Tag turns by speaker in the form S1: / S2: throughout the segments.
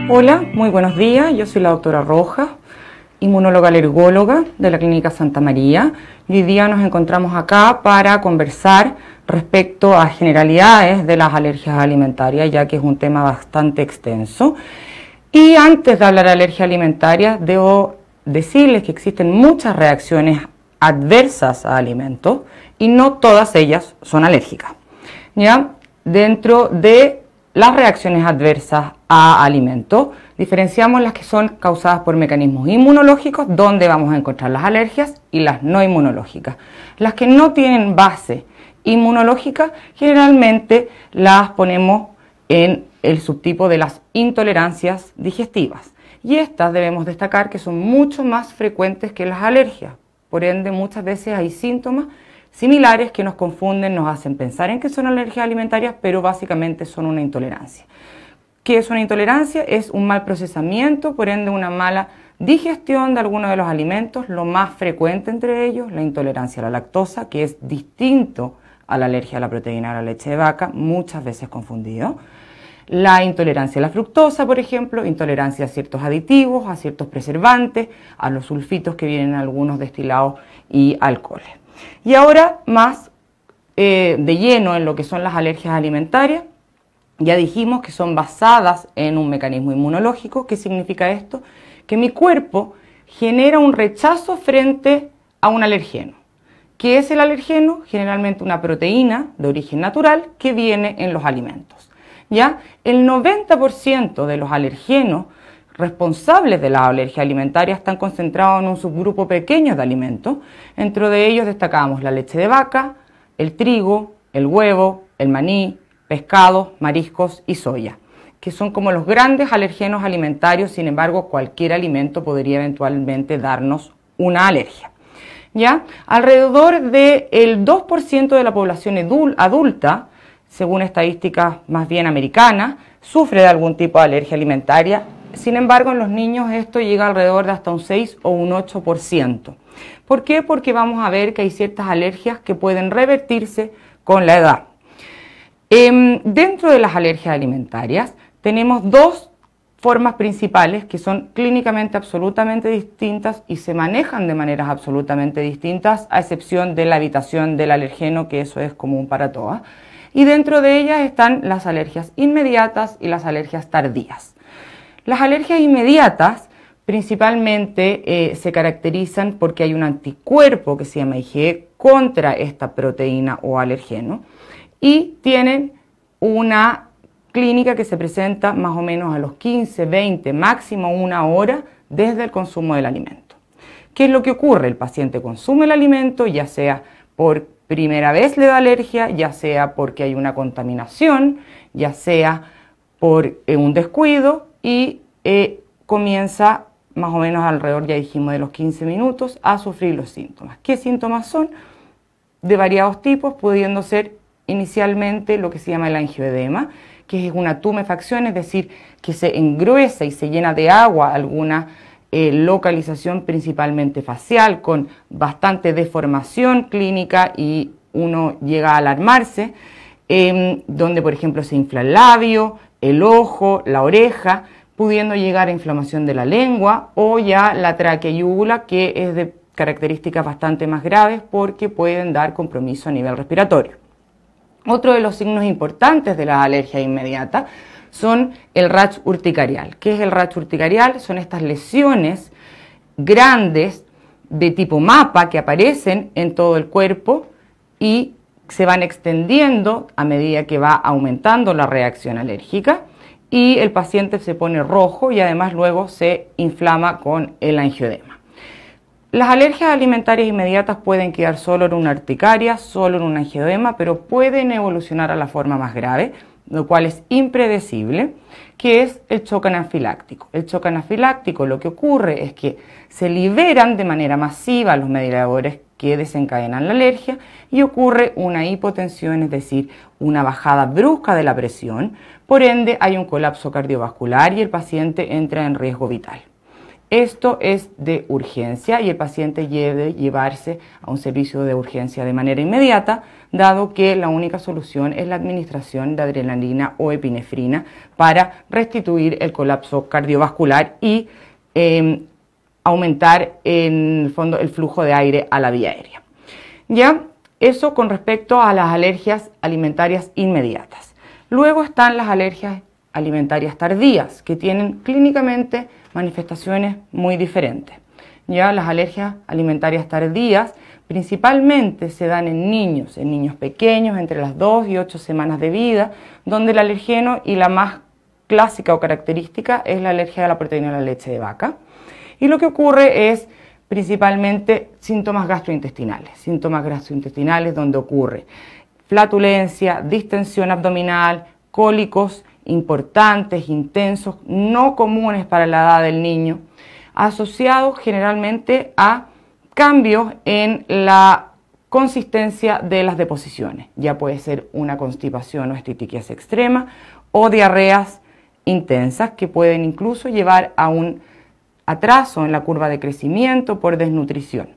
S1: Hola, muy buenos días. Yo soy la doctora Rojas, inmunóloga alergóloga de la Clínica Santa María. Y hoy día nos encontramos acá para conversar respecto a generalidades de las alergias alimentarias, ya que es un tema bastante extenso. Y antes de hablar de alergia alimentaria, debo decirles que existen muchas reacciones adversas a alimentos y no todas ellas son alérgicas. ¿Ya? Dentro de las reacciones adversas a alimentos, diferenciamos las que son causadas por mecanismos inmunológicos, donde vamos a encontrar las alergias, y las no inmunológicas. Las que no tienen base inmunológica, generalmente las ponemos en el subtipo de las intolerancias digestivas. Y estas debemos destacar que son mucho más frecuentes que las alergias. Por ende, muchas veces hay síntomas similares que nos confunden, nos hacen pensar en que son alergias alimentarias, pero básicamente son una intolerancia. ¿Qué es una intolerancia? Es un mal procesamiento, por ende una mala digestión de alguno de los alimentos, lo más frecuente entre ellos, la intolerancia a la lactosa, que es distinto a la alergia a la proteína de la leche de vaca, muchas veces confundido. La intolerancia a la fructosa, por ejemplo, intolerancia a ciertos aditivos, a ciertos preservantes, a los sulfitos que vienen en algunos destilados y alcoholes. Y ahora más de lleno en lo que son las alergias alimentarias. Ya dijimos que son basadas en un mecanismo inmunológico. ¿Qué significa esto? Que mi cuerpo genera un rechazo frente a un alergeno. ¿Qué es el alergeno? Generalmente una proteína de origen natural que viene en los alimentos. ¿Ya? El 90% de los alergenos responsables de la alergia alimentaria están concentrados en un subgrupo pequeño de alimentos. Dentro de ellos destacamos la leche de vaca, el trigo, el huevo, el maní, pescados, mariscos y soya, que son como los grandes alergenos alimentarios. Sin embargo, cualquier alimento podría eventualmente darnos una alergia. ¿Ya? Alrededor del 2% de la población adulta, según estadísticas más bien americanas, sufre de algún tipo de alergia alimentaria. Sin embargo, en los niños esto llega alrededor de hasta un 6 o un 8%. ¿Por qué? Porque vamos a ver que hay ciertas alergias que pueden revertirse con la edad. Dentro de las alergias alimentarias tenemos dos formas principales que son clínicamente absolutamente distintas y se manejan de maneras absolutamente distintas, a excepción de la evitación del alergeno, que eso es común para todas. Y dentro de ellas están las alergias inmediatas y las alergias tardías. Las alergias inmediatas principalmente se caracterizan porque hay un anticuerpo que se llama IgE contra esta proteína o alergeno y tienen una clínica que se presenta más o menos a los 15, 20, máximo una hora desde el consumo del alimento. ¿Qué es lo que ocurre? El paciente consume el alimento, ya sea por primera vez le da alergia, ya sea porque hay una contaminación, ya sea por un descuido y comienza más o menos alrededor, ya dijimos, de los 15 minutos a sufrir los síntomas. ¿Qué síntomas son? De variados tipos, pudiendo ser inicialmente lo que se llama el angioedema, que es una tumefacción, es decir, que se engruesa y se llena de agua alguna localización principalmente facial, con bastante deformación clínica y uno llega a alarmarse, donde por ejemplo se infla el labio, el ojo, la oreja, pudiendo llegar a inflamación de la lengua o ya la tráquea y úvula, que es de características bastante más graves porque pueden dar compromiso a nivel respiratorio. Otro de los signos importantes de la alergia inmediata son el rash urticarial. ¿Qué es el rash urticarial? Son estas lesiones grandes de tipo mapa que aparecen en todo el cuerpo y se van extendiendo a medida que va aumentando la reacción alérgica y el paciente se pone rojo y además luego se inflama con el angioedema. Las alergias alimentarias inmediatas pueden quedar solo en una urticaria, solo en un angioedema, pero pueden evolucionar a la forma más grave, lo cual es impredecible, que es el shock anafiláctico. El shock anafiláctico, lo que ocurre es que se liberan de manera masiva los mediadores que desencadenan la alergia y ocurre una hipotensión, es decir, una bajada brusca de la presión, por ende hay un colapso cardiovascular y el paciente entra en riesgo vital. Esto es de urgencia y el paciente debe llevarse a un servicio de urgencia de manera inmediata, dado que la única solución es la administración de adrenalina o epinefrina para restituir el colapso cardiovascular y aumentar en el fondo el flujo de aire a la vía aérea. Ya, eso con respecto a las alergias alimentarias inmediatas. Luego están las alergias alimentarias tardías, que tienen clínicamente manifestaciones muy diferentes. Ya las alergias alimentarias tardías principalmente se dan en niños pequeños entre las 2 y 8 semanas de vida, donde el alergeno y la más clásica o característica es la alergia a la proteína de la leche de vaca. Y lo que ocurre es principalmente síntomas gastrointestinales donde ocurre flatulencia, distensión abdominal, cólicos importantes, intensos, no comunes para la edad del niño, asociados generalmente a cambios en la consistencia de las deposiciones. Ya puede ser una constipación o estitiquia extrema o diarreas intensas que pueden incluso llevar a un atraso en la curva de crecimiento por desnutrición.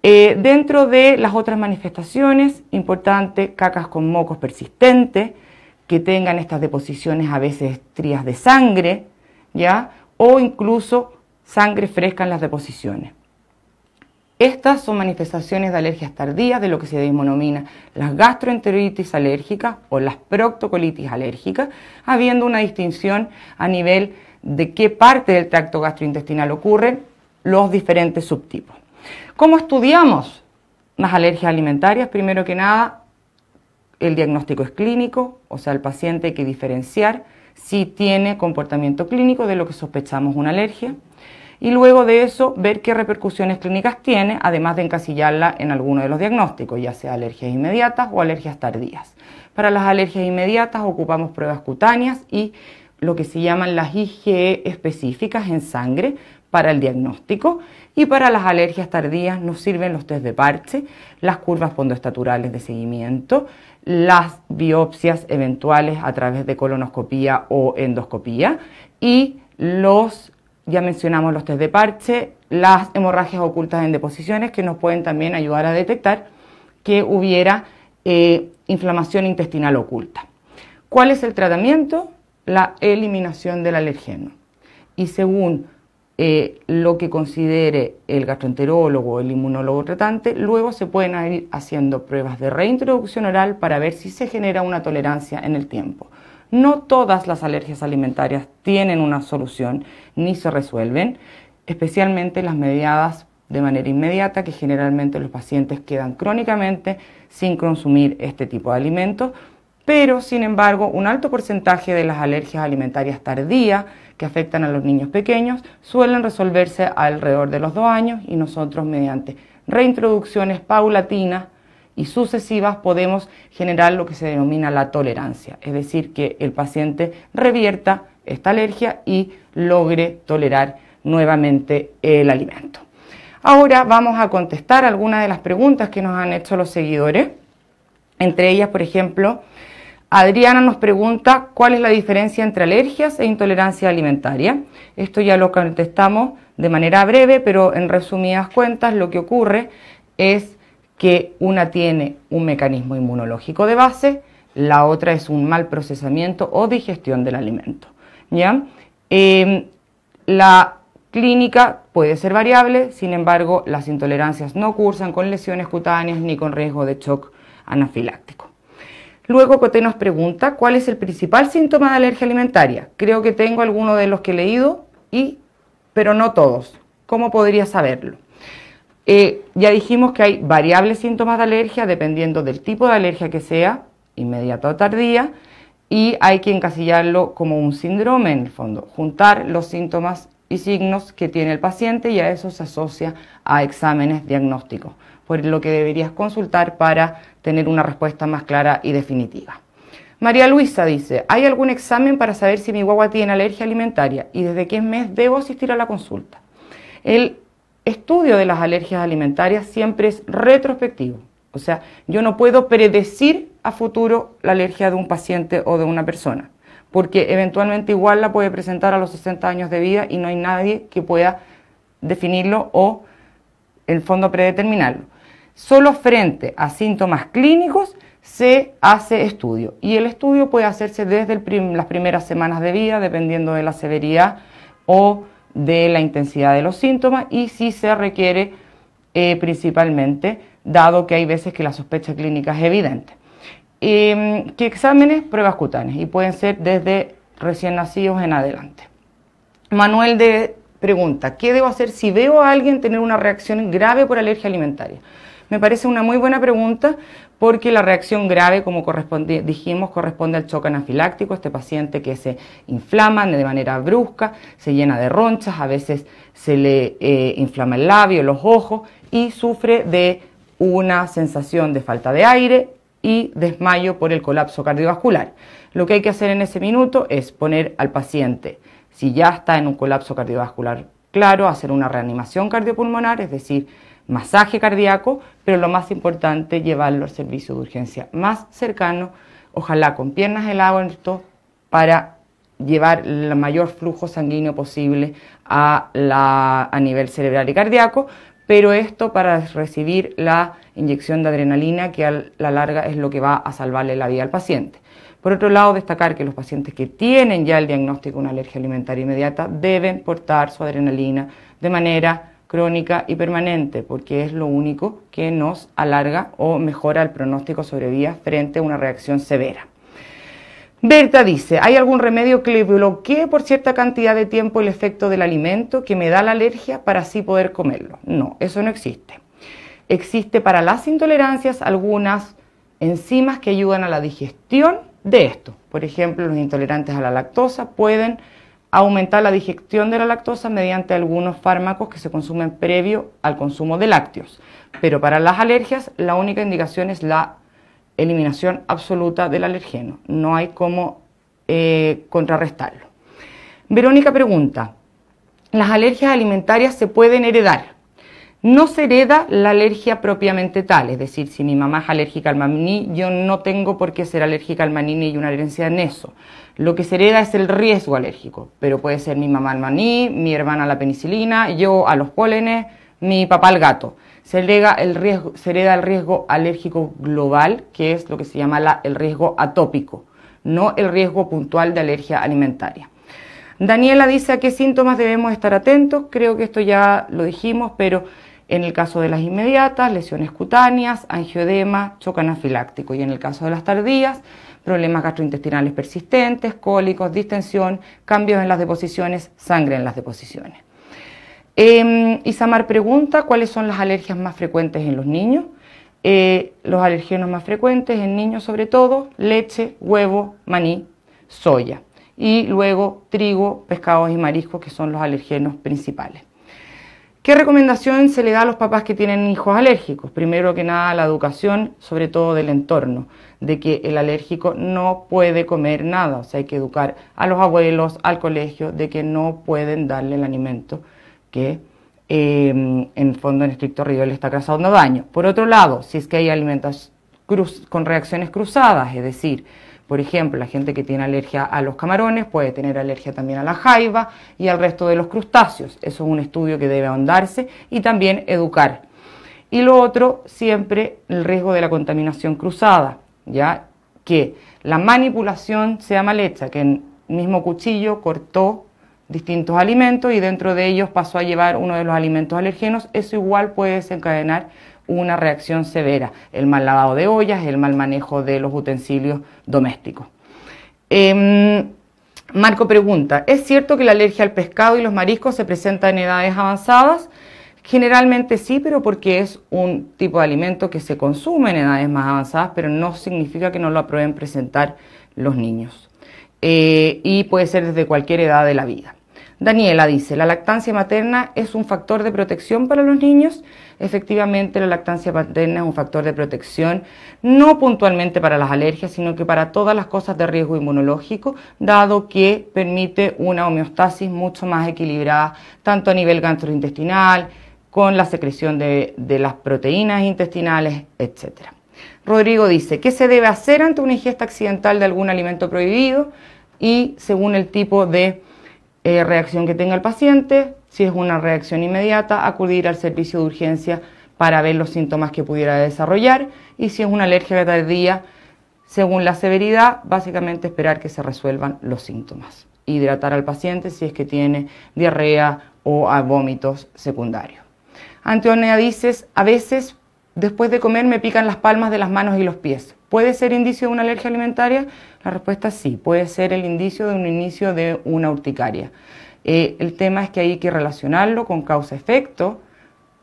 S1: Dentro de las otras manifestaciones, importante, cacas con mocos persistentes, que tengan estas deposiciones a veces estrías de sangre, ¿ya? O incluso sangre fresca en las deposiciones. Estas son manifestaciones de alergias tardías, de lo que se denomina las gastroenteritis alérgicas o las proctocolitis alérgicas, habiendo una distinción a nivel de qué parte del tracto gastrointestinal ocurren los diferentes subtipos. ¿Cómo estudiamos las alergias alimentarias? Primero que nada, el diagnóstico es clínico, o sea, el paciente hay que diferenciar si tiene comportamiento clínico de lo que sospechamos una alergia y luego de eso ver qué repercusiones clínicas tiene, además de encasillarla en alguno de los diagnósticos, ya sea alergias inmediatas o alergias tardías. Para las alergias inmediatas ocupamos pruebas cutáneas y lo que se llaman las IgE específicas en sangre para el diagnóstico, y para las alergias tardías nos sirven los test de parche, las curvas pondoestaturales de seguimiento, las biopsias eventuales a través de colonoscopía o endoscopía y ya mencionamos los test de parche, las hemorragias ocultas en deposiciones que nos pueden también ayudar a detectar que hubiera inflamación intestinal oculta. ¿Cuál es el tratamiento? La eliminación del alergeno. Y según lo que considere el gastroenterólogo o el inmunólogo tratante, luego se pueden ir haciendo pruebas de reintroducción oral para ver si se genera una tolerancia en el tiempo. No todas las alergias alimentarias tienen una solución ni se resuelven, especialmente las mediadas de manera inmediata, que generalmente los pacientes quedan crónicamente sin consumir este tipo de alimentos, pero sin embargo un alto porcentaje de las alergias alimentarias tardías que afectan a los niños pequeños suelen resolverse alrededor de los 2 años y nosotros mediante reintroducciones paulatinas y sucesivas podemos generar lo que se denomina la tolerancia, es decir, que el paciente revierta esta alergia y logre tolerar nuevamente el alimento. Ahora vamos a contestar algunas de las preguntas que nos han hecho los seguidores, entre ellas, por ejemplo, Adriana nos pregunta cuál es la diferencia entre alergias e intolerancia alimentaria. Esto ya lo contestamos de manera breve, pero en resumidas cuentas lo que ocurre es que una tiene un mecanismo inmunológico de base, la otra es un mal procesamiento o digestión del alimento, ¿ya? La clínica puede ser variable, sin embargo, las intolerancias no cursan con lesiones cutáneas ni con riesgo de shock anafiláctico. Luego Coté nos pregunta, ¿cuál es el principal síntoma de alergia alimentaria? Creo que tengo alguno de los que he leído, pero no todos. ¿Cómo podría saberlo? Ya dijimos que hay variables síntomas de alergia dependiendo del tipo de alergia que sea, inmediata o tardía, y hay que encasillarlo como un síndrome en el fondo, juntar los síntomas y signos que tiene el paciente y a eso se asocia a exámenes diagnósticos, por lo que deberías consultar para tener una respuesta más clara y definitiva. María Luisa dice, ¿hay algún examen para saber si mi guagua tiene alergia alimentaria y desde qué mes debo asistir a la consulta? El estudio de las alergias alimentarias siempre es retrospectivo, o sea, yo no puedo predecir a futuro la alergia de un paciente o de una persona. porque eventualmente igual la puede presentar a los 60 años de vida y no hay nadie que pueda definirlo o en el fondo predeterminarlo. Solo frente a síntomas clínicos se hace estudio y el estudio puede hacerse desde las primeras semanas de vida dependiendo de la severidad o de la intensidad de los síntomas y si se requiere principalmente, dado que hay veces que la sospecha clínica es evidente. ¿Qué exámenes? Pruebas cutáneas y pueden ser desde recién nacidos en adelante. Manuel pregunta, ¿qué debo hacer si veo a alguien tener una reacción grave por alergia alimentaria? Me parece una muy buena pregunta porque la reacción grave, como dijimos, corresponde al shock anafiláctico, este paciente que se inflama de manera brusca, se llena de ronchas, a veces se le inflama el labio, los ojos y sufre de una sensación de falta de aire y desmayo por el colapso cardiovascular. Lo que hay que hacer en ese minuto es poner al paciente, si ya está en un colapso cardiovascular claro, hacer una reanimación cardiopulmonar, es decir, masaje cardíaco, pero lo más importante, llevarlo al servicio de urgencia más cercano, ojalá con piernas de lado para llevar el mayor flujo sanguíneo posible a nivel cerebral y cardíaco, pero esto para recibir la inyección de adrenalina que a la larga es lo que va a salvarle la vida al paciente. Por otro lado, destacar que los pacientes que tienen ya el diagnóstico de una alergia alimentaria inmediata deben portar su adrenalina de manera crónica y permanente, porque es lo único que nos alarga o mejora el pronóstico sobre vida frente a una reacción severa. Berta dice, ¿hay algún remedio que le bloquee por cierta cantidad de tiempo el efecto del alimento que me da la alergia para así poder comerlo? No, eso no existe. Existe para las intolerancias algunas enzimas que ayudan a la digestión de esto. Por ejemplo, los intolerantes a la lactosa pueden aumentar la digestión de la lactosa mediante algunos fármacos que se consumen previo al consumo de lácteos. Pero para las alergias la única indicación es la eliminación absoluta del alergeno. No hay cómo contrarrestarlo. Verónica pregunta, ¿las alergias alimentarias se pueden heredar? No se hereda la alergia propiamente tal, es decir, si mi mamá es alérgica al maní, yo no tengo por qué ser alérgica al maní ni una herencia en eso. Lo que se hereda es el riesgo alérgico, pero puede ser mi mamá al maní, mi hermana a la penicilina, yo a los pólenes, mi papá al gato. Se hereda el riesgo alérgico global, que es lo que se llama el riesgo atópico, no el riesgo puntual de alergia alimentaria. Daniela dice, ¿a qué síntomas debemos estar atentos? Creo que esto ya lo dijimos, pero en el caso de las inmediatas, lesiones cutáneas, angioedema, shock anafiláctico. Y en el caso de las tardías, problemas gastrointestinales persistentes, cólicos, distensión, cambios en las deposiciones, sangre en las deposiciones. Isamar pregunta, ¿cuáles son las alergias más frecuentes en los niños? Los alergenos más frecuentes en niños sobre todo, leche, huevo, maní, soya. Y luego trigo, pescados y mariscos, que son los alergenos principales. ¿Qué recomendación se le da a los papás que tienen hijos alérgicos? Primero que nada, la educación, sobre todo del entorno, de que el alérgico no puede comer nada. O sea, hay que educar a los abuelos, al colegio, de que no pueden darle el alimento que en el fondo en estricto rigor le está causando daño. Por otro lado, si es que hay alimentos con reacciones cruzadas, es decir, por ejemplo, la gente que tiene alergia a los camarones puede tener alergia también a la jaiba y al resto de los crustáceos. Eso es un estudio que debe ahondarse y también educar. Y lo otro, siempre el riesgo de la contaminación cruzada, ya que la manipulación sea mal hecha, que el mismo cuchillo cortó distintos alimentos y dentro de ellos pasó a llevar uno de los alimentos alergenos, eso igual puede desencadenar una reacción severa, el mal lavado de ollas, el mal manejo de los utensilios domésticos. Marco pregunta, ¿es cierto que la alergia al pescado y los mariscos se presenta en edades avanzadas? Generalmente sí, pero porque es un tipo de alimento que se consume en edades más avanzadas, pero no significa que no lo aprueben presentar los niños. Y puede ser desde cualquier edad de la vida. Daniela dice, ¿la lactancia materna es un factor de protección para los niños? Efectivamente, la lactancia materna es un factor de protección, no puntualmente para las alergias, sino que para todas las cosas de riesgo inmunológico, dado que permite una homeostasis mucho más equilibrada, tanto a nivel gastrointestinal, con la secreción de las proteínas intestinales, etc. Rodrigo dice, ¿qué se debe hacer ante una ingesta accidental de algún alimento prohibido? y según el tipo de reacción que tenga el paciente, si es una reacción inmediata, acudir al servicio de urgencia para ver los síntomas que pudiera desarrollar, y si es una alergia tardía, según la severidad, básicamente esperar que se resuelvan los síntomas. Hidratar al paciente si es que tiene diarrea o vómitos secundarios. Ante ONEADICES, a veces después de comer me pican las palmas de las manos y los pies. ¿Puede ser indicio de una alergia alimentaria? La respuesta es sí, puede ser el indicio de un inicio de una urticaria. El tema es que hay que relacionarlo con causa-efecto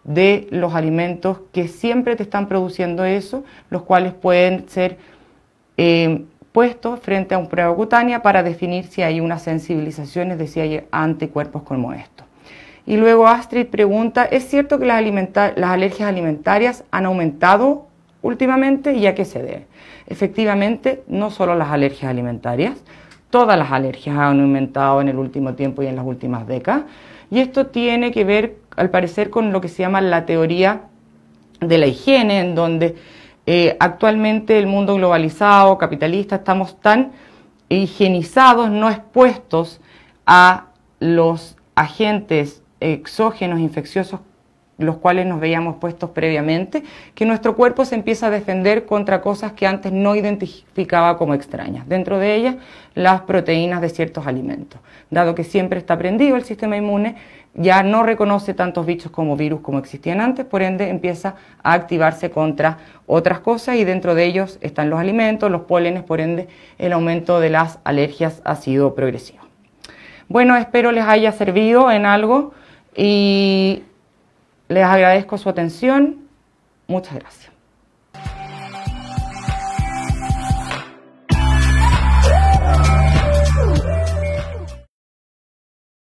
S1: de los alimentos que siempre te están produciendo eso, los cuales pueden ser puestos frente a una prueba cutánea para definir si hay una sensibilización, es decir, hay anticuerpos como estos. Y luego Astrid pregunta, ¿es cierto que las alergias alimentarias han aumentado últimamente y a qué se debe? Efectivamente, no solo las alergias alimentarias, todas las alergias han aumentado en el último tiempo y en las últimas décadas. Y esto tiene que ver, al parecer, con lo que se llama la teoría de la higiene, en donde actualmente el mundo globalizado, capitalista, estamos tan higienizados, no expuestos a los agentes exógenos infecciosos los cuales nos veíamos puestos previamente, que nuestro cuerpo se empieza a defender contra cosas que antes no identificaba como extrañas, dentro de ellas las proteínas de ciertos alimentos. Dado que siempre está prendido el sistema inmune, ya no reconoce tantos bichos como virus como existían antes, por ende empieza a activarse contra otras cosas y dentro de ellos están los alimentos, los pólenes, por ende el aumento de las alergias ha sido progresivo. Bueno, espero les haya servido en algo y les agradezco su atención. Muchas gracias.